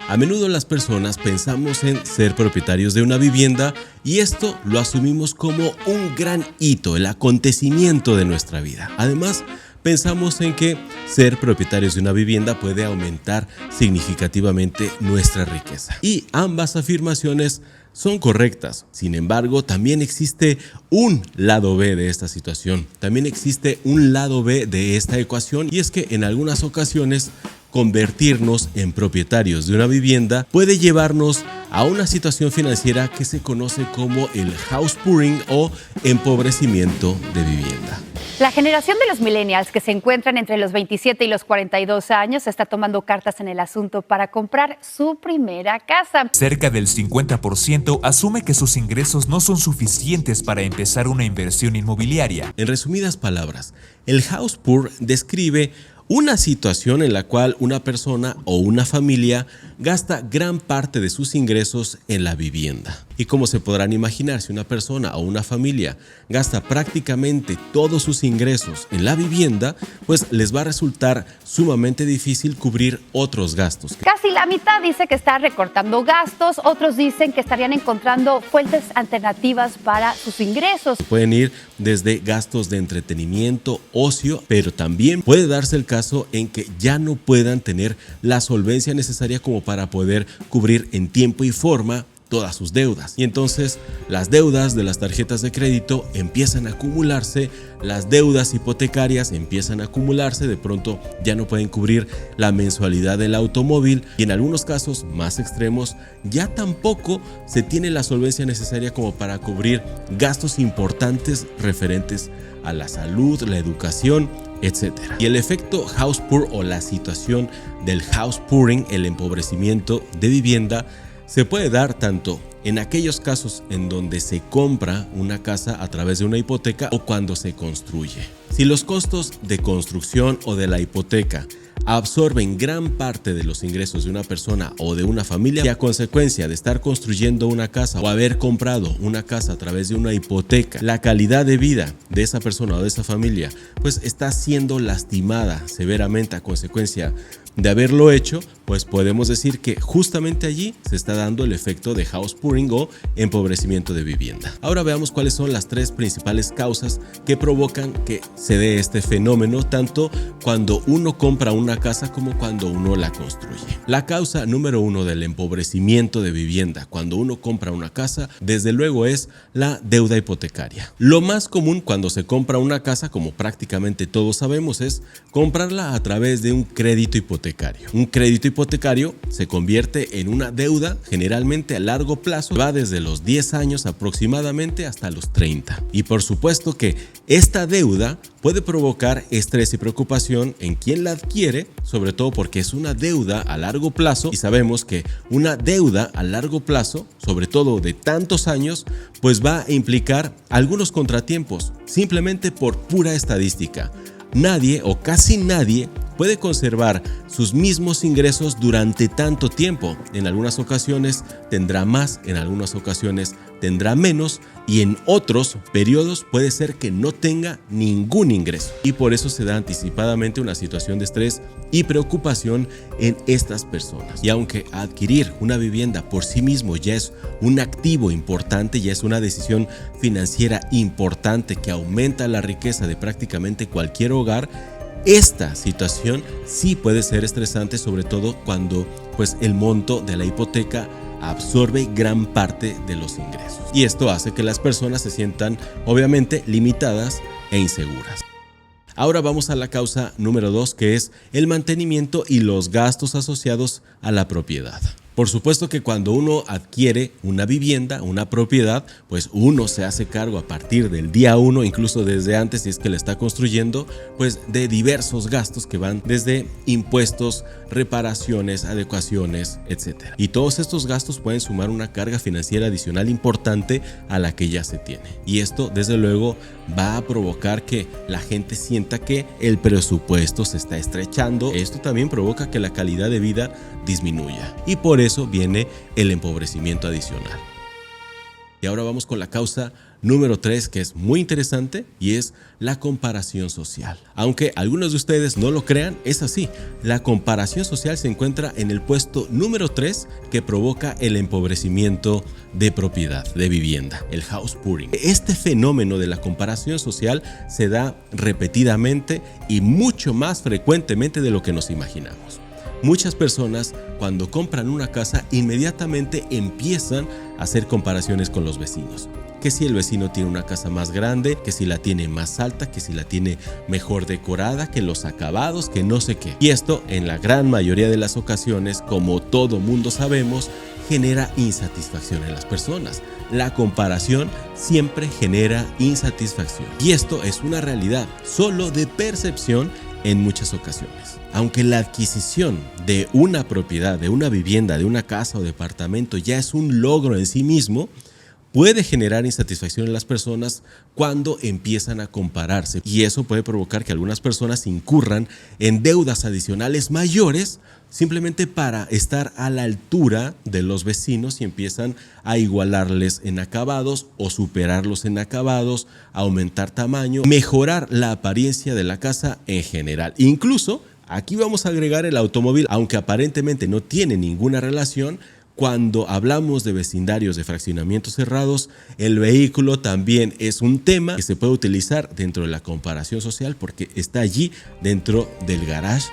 A menudo las personas pensamos en ser propietarios de una vivienda y esto lo asumimos como un gran hito, el acontecimiento de nuestra vida. Además, pensamos en que ser propietarios de una vivienda puede aumentar significativamente nuestra riqueza. Y ambas afirmaciones son correctas. Sin embargo, también existe un lado B de esta situación. También existe un lado B de esta ecuación, y es que en algunas ocasiones convertirnos en propietarios de una vivienda puede llevarnos a una situación financiera que se conoce como el house pouring o empobrecimiento de vivienda. La generación de los millennials, que se encuentran entre los 27 y los 42 años, está tomando cartas en el asunto para comprar su primera casa. Cerca del 50% asume que sus ingresos no son suficientes para empezar una inversión inmobiliaria. En resumidas palabras, el house pour describe una situación en la cual una persona o una familia gasta gran parte de sus ingresos en la vivienda. Y como se podrán imaginar, si una persona o una familia gasta prácticamente todos sus ingresos en la vivienda, pues les va a resultar sumamente difícil cubrir otros gastos. Casi la mitad dice que está recortando gastos, otros dicen que estarían encontrando fuentes alternativas para sus ingresos. Pueden ir desde gastos de entretenimiento, ocio, pero también puede darse el caso en que ya no puedan tener la solvencia necesaria como para poder cubrir en tiempo y forma todas sus deudas. Y entonces las deudas de las tarjetas de crédito empiezan a acumularse, las deudas hipotecarias empiezan a acumularse, de pronto ya no pueden cubrir la mensualidad del automóvil y en algunos casos más extremos ya tampoco se tiene la solvencia necesaria como para cubrir gastos importantes referentes a la salud, la educación, etc. Y el efecto house pour o la situación del house pouring, el empobrecimiento de vivienda, se puede dar tanto en aquellos casos en donde se compra una casa a través de una hipoteca o cuando se construye. Si los costos de construcción o de la hipoteca absorben gran parte de los ingresos de una persona o de una familia, y a consecuencia de estar construyendo una casa o haber comprado una casa a través de una hipoteca, la calidad de vida de esa persona o de esa familia pues está siendo lastimada severamente a consecuencia de haberlo hecho, pues podemos decir que justamente allí se está dando el efecto de house pouring o empobrecimiento de vivienda. Ahora veamos cuáles son las tres principales causas que provocan que se dé este fenómeno, tanto cuando uno compra una casa como cuando uno la construye. La causa número uno del empobrecimiento de vivienda cuando uno compra una casa, desde luego, es la deuda hipotecaria. Lo más común cuando se compra una casa, como prácticamente todos sabemos, es comprarla a través de un crédito hipotecario. Un crédito hipotecario se convierte en una deuda generalmente a largo plazo, va desde los 10 años aproximadamente hasta los 30. Y por supuesto que esta deuda puede provocar estrés y preocupación en quien la adquiere, sobre todo porque es una deuda a largo plazo y sabemos que una deuda a largo plazo, sobre todo de tantos años, pues va a implicar algunos contratiempos, simplemente por pura estadística. Nadie o casi nadie puede conservar sus mismos ingresos durante tanto tiempo. En algunas ocasiones tendrá más, en algunas ocasiones tendrá menos y en otros periodos puede ser que no tenga ningún ingreso. Y por eso se da anticipadamente una situación de estrés y preocupación en estas personas. Y aunque adquirir una vivienda por sí mismo ya es un activo importante, ya es una decisión financiera importante que aumenta la riqueza de prácticamente cualquier hogar, esta situación sí puede ser estresante, sobre todo cuando pues el monto de la hipoteca absorbe gran parte de los ingresos. Y esto hace que las personas se sientan obviamente limitadas e inseguras. Ahora vamos a la causa número 2, que es el mantenimiento y los gastos asociados a la propiedad. Por supuesto que cuando uno adquiere una vivienda, una propiedad, pues uno se hace cargo a partir del día 1, incluso desde antes si es que la está construyendo, pues de diversos gastos que van desde impuestos, reparaciones, adecuaciones, etc. Y todos estos gastos pueden sumar una carga financiera adicional importante a la que ya se tiene. Y esto, desde luego, va a provocar que la gente sienta que el presupuesto se está estrechando. Esto también provoca que la calidad de vida disminuya. Y por eso viene el empobrecimiento adicional. Y ahora vamos con la causa número 3, que es muy interesante, y es la comparación social. Aunque algunos de ustedes no lo crean, es así. La comparación social se encuentra en el puesto número 3 que provoca el empobrecimiento de propiedad, de vivienda, el house pouring. Este fenómeno de la comparación social se da repetidamente y mucho más frecuentemente de lo que nos imaginamos. Muchas personas, cuando compran una casa, inmediatamente empiezan a hacer comparaciones con los vecinos. Que si el vecino tiene una casa más grande, que si la tiene más alta, que si la tiene mejor decorada, que los acabados, que no sé qué. Y esto, en la gran mayoría de las ocasiones, como todo mundo sabemos, genera insatisfacción en las personas. La comparación siempre genera insatisfacción. Y esto es una realidad solo de percepción en muchas ocasiones. Aunque la adquisición de una propiedad, de una vivienda, de una casa o departamento ya es un logro en sí mismo, puede generar insatisfacción en las personas cuando empiezan a compararse, y eso puede provocar que algunas personas incurran en deudas adicionales mayores simplemente para estar a la altura de los vecinos y empiezan a igualarles en acabados o superarlos en acabados, aumentar tamaño, mejorar la apariencia de la casa en general. Incluso aquí vamos a agregar el automóvil, aunque aparentemente no tiene ninguna relación. Cuando hablamos de vecindarios de fraccionamientos cerrados, el vehículo también es un tema que se puede utilizar dentro de la comparación social porque está allí dentro del garage.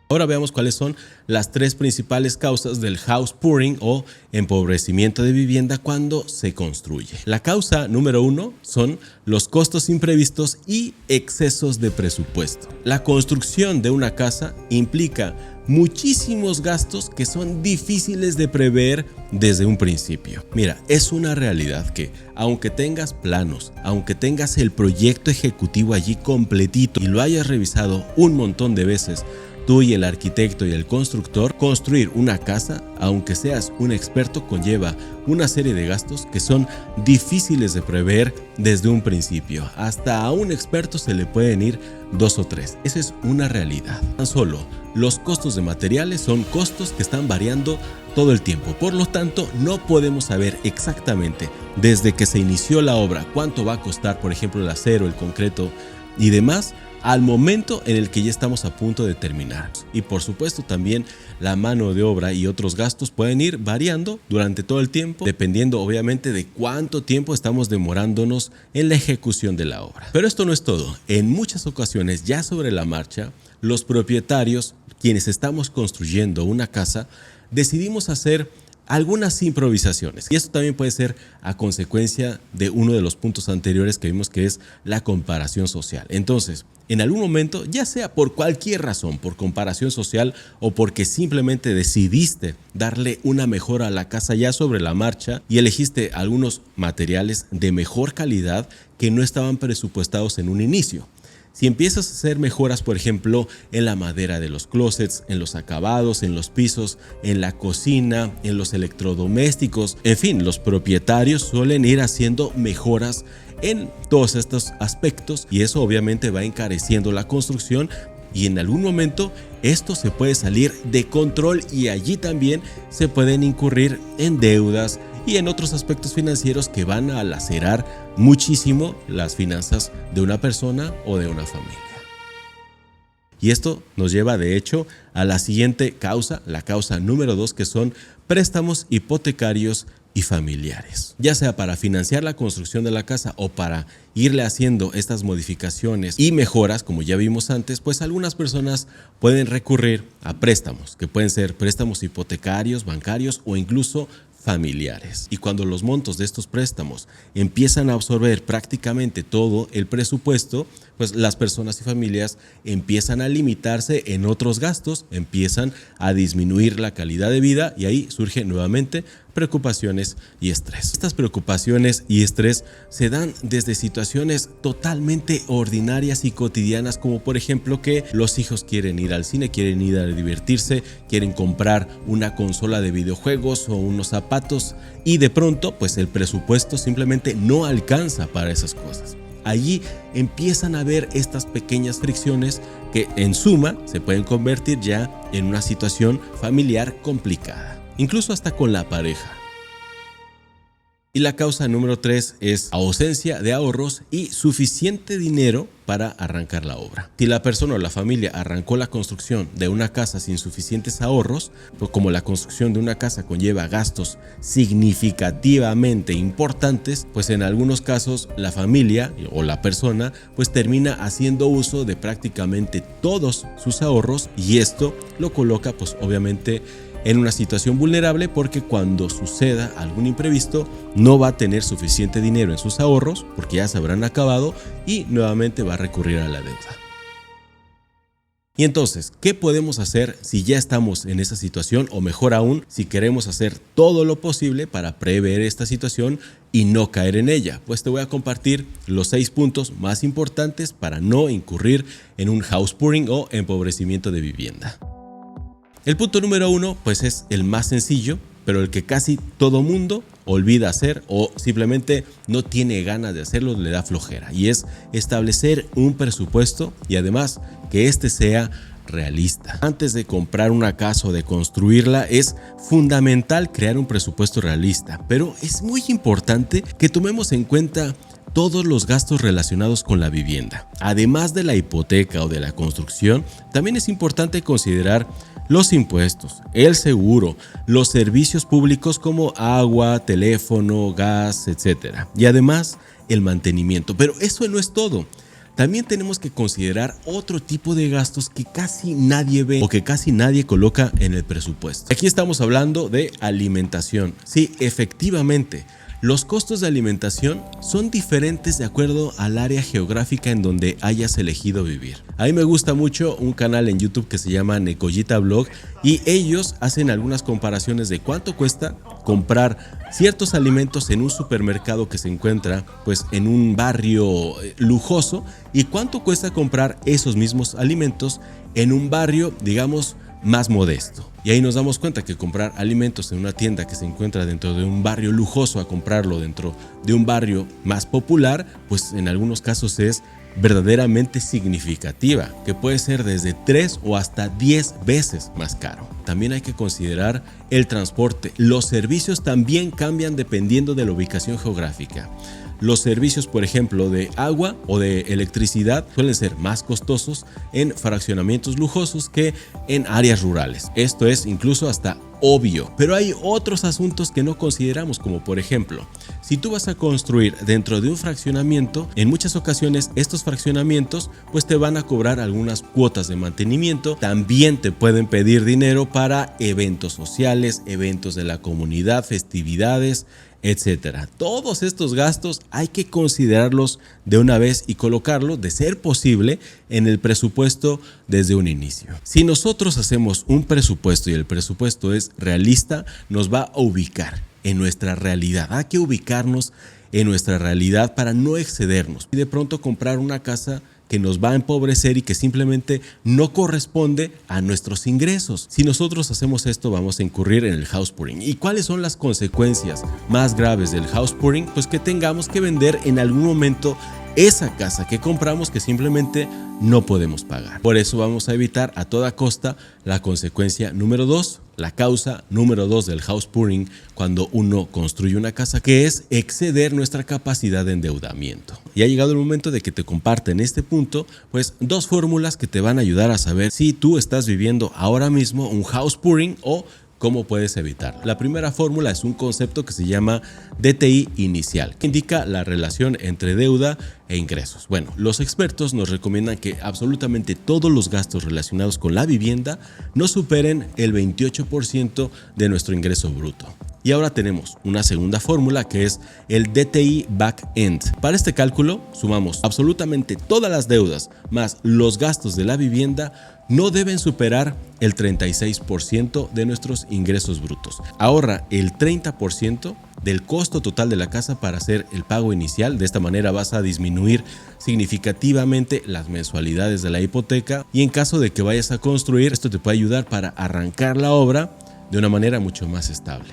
Ahora veamos cuáles son las 3 principales causas del house pouring o empobrecimiento de vivienda cuando se construye. La causa número 1 son los costos imprevistos y excesos de presupuesto. La construcción de una casa implica muchísimos gastos que son difíciles de prever desde un principio. Mira, es una realidad que aunque tengas planos, aunque tengas el proyecto ejecutivo allí completito y lo hayas revisado un montón de veces, tú y el arquitecto y el constructor, construir una casa, aunque seas un experto, conlleva una serie de gastos que son difíciles de prever desde un principio. Hasta a un experto se le pueden ir 2 o 3. Esa es una realidad. Tan solo los costos de materiales son costos que están variando todo el tiempo. Por lo tanto, no podemos saber exactamente desde que se inició la obra cuánto va a costar, por ejemplo, el acero, el concreto y demás, al momento en el que ya estamos a punto de terminar. Y por supuesto también la mano de obra y otros gastos pueden ir variando durante todo el tiempo, dependiendo obviamente de cuánto tiempo estamos demorándonos en la ejecución de la obra. Pero esto no es todo. En muchas ocasiones, ya sobre la marcha, los propietarios, quienes estamos construyendo una casa, decidimos hacer algunas improvisaciones, y esto también puede ser a consecuencia de uno de los puntos anteriores que vimos, que es la comparación social. Entonces, en algún momento, ya sea por cualquier razón, por comparación social o porque simplemente decidiste darle una mejora a la casa ya sobre la marcha y elegiste algunos materiales de mejor calidad que no estaban presupuestados en un inicio. Si empiezas a hacer mejoras, por ejemplo, en la madera de los closets, en los acabados, en los pisos, en la cocina, en los electrodomésticos, en fin, los propietarios suelen ir haciendo mejoras en todos estos aspectos y eso obviamente va encareciendo la construcción y en algún momento esto se puede salir de control y allí también se pueden incurrir en deudas y en otros aspectos financieros que van a lacerar muchísimo las finanzas de una persona o de una familia. Y esto nos lleva de hecho a la siguiente causa, la causa número 2, que son préstamos hipotecarios y familiares. Ya sea para financiar la construcción de la casa o para irle haciendo estas modificaciones y mejoras, como ya vimos antes, pues algunas personas pueden recurrir a préstamos, que pueden ser préstamos hipotecarios, bancarios o incluso familiares. Y cuando los montos de estos préstamos empiezan a absorber prácticamente todo el presupuesto, pues las personas y familias empiezan a limitarse en otros gastos, empiezan a disminuir la calidad de vida y ahí surge nuevamente preocupaciones y estrés. Estas preocupaciones y estrés se dan desde situaciones totalmente ordinarias y cotidianas, como por ejemplo que los hijos quieren ir al cine, quieren ir a divertirse, quieren comprar una consola de videojuegos o unos zapatos y de pronto pues el presupuesto simplemente no alcanza para esas cosas. Allí empiezan a haber estas pequeñas fricciones que en suma se pueden convertir ya en una situación familiar complicada, incluso hasta con la pareja. Y la causa número 3 es ausencia de ahorros y suficiente dinero para arrancar la obra. Si la persona o la familia arrancó la construcción de una casa sin suficientes ahorros, pues como la construcción de una casa conlleva gastos significativamente importantes, pues en algunos casos la familia o la persona pues termina haciendo uso de prácticamente todos sus ahorros, y esto lo coloca pues obviamente en una situación vulnerable, porque cuando suceda algún imprevisto no va a tener suficiente dinero en sus ahorros porque ya se habrán acabado y nuevamente va a recurrir a la deuda. Y entonces, ¿qué podemos hacer si ya estamos en esa situación, o mejor aún, si queremos hacer todo lo posible para prever esta situación y no caer en ella? Pues te voy a compartir los 6 puntos más importantes para no incurrir en un house pouring o empobrecimiento de vivienda. El punto número 1 pues es el más sencillo, pero el que casi todo mundo olvida hacer o simplemente no tiene ganas de hacerlo, le da flojera, y es establecer un presupuesto, y además que este sea realista. Antes de comprar una casa o de construirla es fundamental crear un presupuesto realista, pero es muy importante que tomemos en cuenta todos los gastos relacionados con la vivienda. Además de la hipoteca o de la construcción, también es importante considerar los impuestos, el seguro, los servicios públicos como agua, teléfono, gas, etc. Y además el mantenimiento. Pero eso no es todo. También tenemos que considerar otro tipo de gastos que casi nadie ve o que casi nadie coloca en el presupuesto. Aquí estamos hablando de alimentación. Sí, efectivamente, los costos de alimentación son diferentes de acuerdo al área geográfica en donde hayas elegido vivir. A mí me gusta mucho un canal en YouTube que se llama Necollita Blog, y ellos hacen algunas comparaciones de cuánto cuesta comprar ciertos alimentos en un supermercado que se encuentra pues en un barrio lujoso, y cuánto cuesta comprar esos mismos alimentos en un barrio, digamos, más modesto. Y ahí nos damos cuenta que comprar alimentos en una tienda que se encuentra dentro de un barrio lujoso a comprarlo dentro de un barrio más popular, pues en algunos casos es verdaderamente significativa, que puede ser desde 3 o hasta 10 veces más caro. También hay que considerar el transporte. Los servicios también cambian dependiendo de la ubicación geográfica. Los servicios, por ejemplo, de agua o de electricidad suelen ser más costosos en fraccionamientos lujosos que en áreas rurales. Esto es incluso hasta obvio, pero hay otros asuntos que no consideramos, como por ejemplo, si tú vas a construir dentro de un fraccionamiento, en muchas ocasiones estos fraccionamientos pues te van a cobrar algunas cuotas de mantenimiento. También te pueden pedir dinero para eventos sociales, eventos de la comunidad, festividades, etcétera. Todos estos gastos hay que considerarlos de una vez y colocarlos, de ser posible, en el presupuesto desde un inicio. Si nosotros hacemos un presupuesto y el presupuesto es realista, nos va a ubicar en nuestra realidad. Hay que ubicarnos en nuestra realidad para no excedernos y de pronto comprar una casa que nos va a empobrecer y que simplemente no corresponde a nuestros ingresos. Si nosotros hacemos esto, vamos a incurrir en el house pouring. ¿Y cuáles son las consecuencias más graves del house pouring? Pues que tengamos que vender en algún momento esa casa que compramos, que simplemente no podemos pagar. Por eso vamos a evitar a toda costa la consecuencia número 2, la causa número 2 del house pouring cuando uno construye una casa, que es exceder nuestra capacidad de endeudamiento. Y ha llegado el momento de que te comparta en este punto pues 2 fórmulas que te van a ayudar a saber si tú estás viviendo ahora mismo un house pouring o ¿cómo puedes evitarlo? La primera fórmula es un concepto que se llama DTI inicial, que indica la relación entre deuda e ingresos. Bueno, los expertos nos recomiendan que absolutamente todos los gastos relacionados con la vivienda no superen el 28% de nuestro ingreso bruto. Y ahora tenemos una segunda fórmula, que es el DTI Back-End. Para este cálculo sumamos absolutamente todas las deudas más los gastos de la vivienda no deben superar el 36% de nuestros ingresos brutos. Ahorra el 30% del costo total de la casa para hacer el pago inicial. De esta manera vas a disminuir significativamente las mensualidades de la hipoteca, y en caso de que vayas a construir, esto te puede ayudar para arrancar la obra de una manera mucho más estable.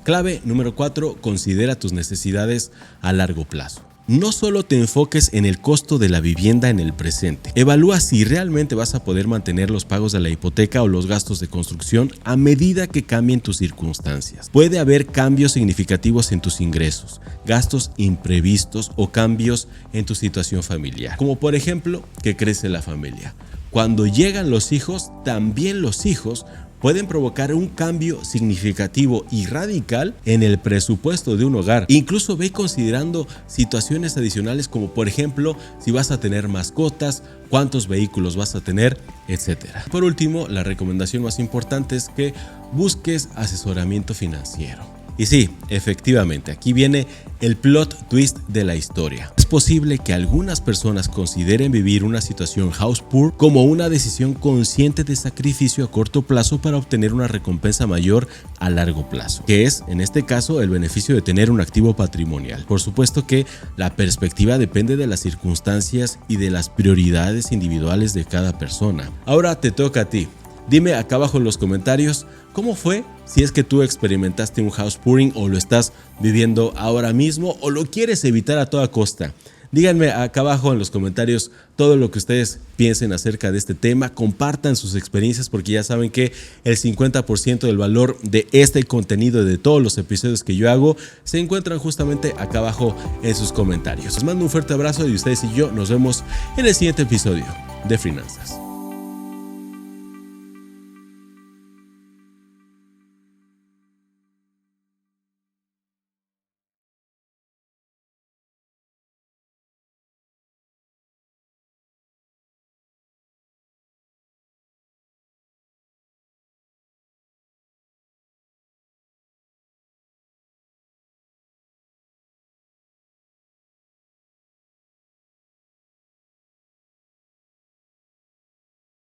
Clave número 4, considera tus necesidades a largo plazo. no solo te enfoques en el costo de la vivienda en el presente. Evalúa si realmente vas a poder mantener los pagos de la hipoteca o los gastos de construcción a medida que cambien tus circunstancias. Puede haber cambios significativos en tus ingresos, gastos imprevistos o cambios en tu situación familiar, como por ejemplo que crece la familia. Cuando llegan los hijos, también los hijos pueden provocar un cambio significativo y radical en el presupuesto de un hogar. Incluso ve considerando situaciones adicionales como por ejemplo si vas a tener mascotas, cuántos vehículos vas a tener, etc. Por último, la recomendación más importante es que busques asesoramiento financiero. Y sí, efectivamente, aquí viene el plot twist de la historia. Es posible que algunas personas consideren vivir una situación house poor como una decisión consciente de sacrificio a corto plazo para obtener una recompensa mayor a largo plazo, que es, en este caso, el beneficio de tener un activo patrimonial. Por supuesto que la perspectiva depende de las circunstancias y de las prioridades individuales de cada persona. Ahora te toca a ti. Dime acá abajo en los comentarios cómo fue, si es que tú experimentaste un house pouring o lo estás viviendo ahora mismo o lo quieres evitar a toda costa. Díganme acá abajo en los comentarios todo lo que ustedes piensen acerca de este tema, compartan sus experiencias porque ya saben que el 50% del valor de este contenido y de todos los episodios que yo hago se encuentran justamente acá abajo en sus comentarios. Les mando un fuerte abrazo y ustedes y yo nos vemos en el siguiente episodio de Finanzas.